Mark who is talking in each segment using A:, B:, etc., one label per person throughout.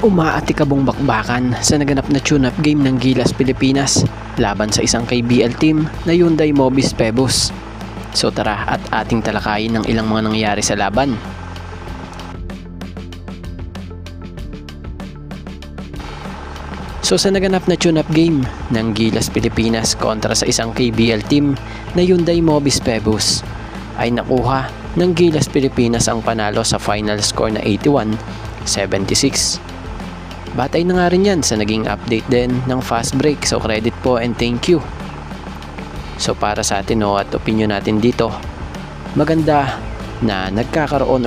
A: Umaatikabong bakbakan sa naganap na tune-up game ng Gilas Pilipinas laban sa isang KBL team na Hyundai Mobis Pebos. So tara at ating talakayin ng ilang mga nangyari sa laban. So sa naganap na tune-up game ng Gilas Pilipinas kontra sa isang KBL team na Hyundai Mobis Pebos ay nakuha ng Gilas Pilipinas ang panalo sa final score na 81-76. Batay na nga rin yan sa naging update din ng fast break. So credit po and thank you. So para sa atin at opinion natin dito, maganda na nagkaroon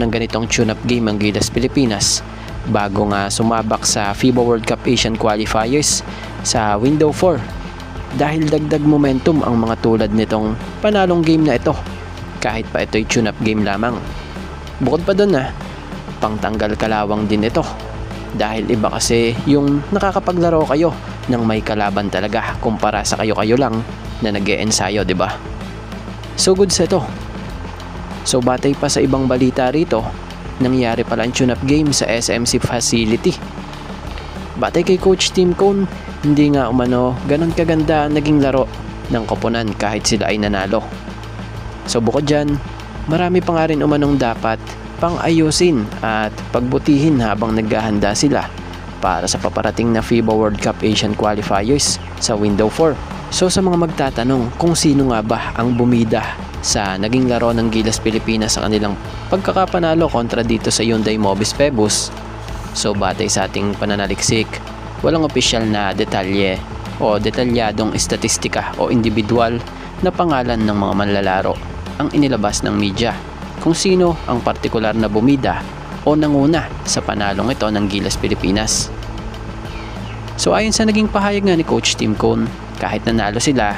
A: ng ganitong tune-up game ang Gilas Pilipinas bago nga sumabak sa FIBA World Cup Asian Qualifiers sa Window 4. Dahil dagdag momentum ang mga tulad nitong panalong game na ito kahit pa ito'y tune-up game lamang. Bukod pa doon pangtanggal kalawang din ito. Dahil iba kasi yung nakakapaglaro kayo ng may kalaban talaga kumpara sa kayo-kayo lang na nag-e-ensayo, 'di ba? So good sa ito. So batay pa sa ibang balita rito, nangyari pala ang tune-up game sa SMC facility. Batay kay Coach Tim Cone, hindi nga umano ganun kaganda naging laro ng koponan kahit sila ay nanalo. So bukod dyan, marami pa nga rin umanong dapat pang ayusin at pagbutihin habang naghahanda sila para sa paparating na FIBA World Cup Asian Qualifiers sa Window 4. So sa mga magtatanong kung sino nga ba ang bumida sa naging laro ng Gilas Pilipinas sa kanilang pagkakapanalo kontra dito sa Hyundai Mobis Pebos, so batay sa ating pananaliksik, walang opisyal na detalye o detalyadong estatistika o individual na pangalan ng mga manlalaro ang inilabas ng media kung sino ang partikular na bumida o nanguna sa panalong ito ng Gilas Pilipinas. So ayon sa naging pahayag nga ni Coach Tim Cone, kahit nanalo sila,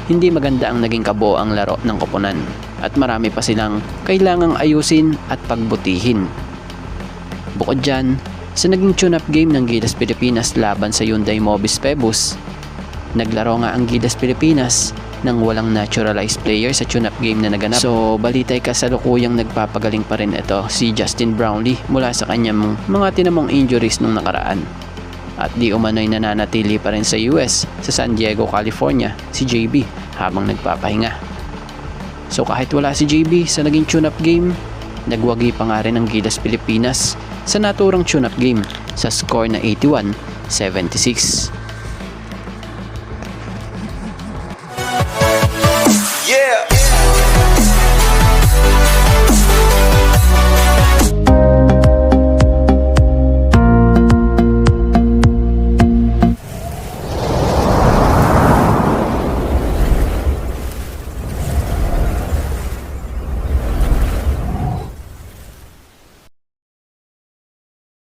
A: hindi maganda ang naging kabuoang laro ng koponan at marami pa silang kailangang ayusin at pagbutihin. Bukod dyan, sa naging tune-up game ng Gilas Pilipinas laban sa Hyundai Mobis Pebos, naglaro nga ang Gilas Pilipinas nang walang naturalized player sa tune-up game na naganap. So balitay kasalukuyang nagpapagaling pa rin ito si Justin Brownlee mula sa kanyang mga tinamong injuries nung nakaraan. At di umano'y nananatili pa rin sa US, sa San Diego, California, si JB habang nagpapahinga. So kahit wala si JB sa naging tune-up game, nagwagi pa nga rin ang Gilas Pilipinas sa naturang tune-up game sa score na 81-76.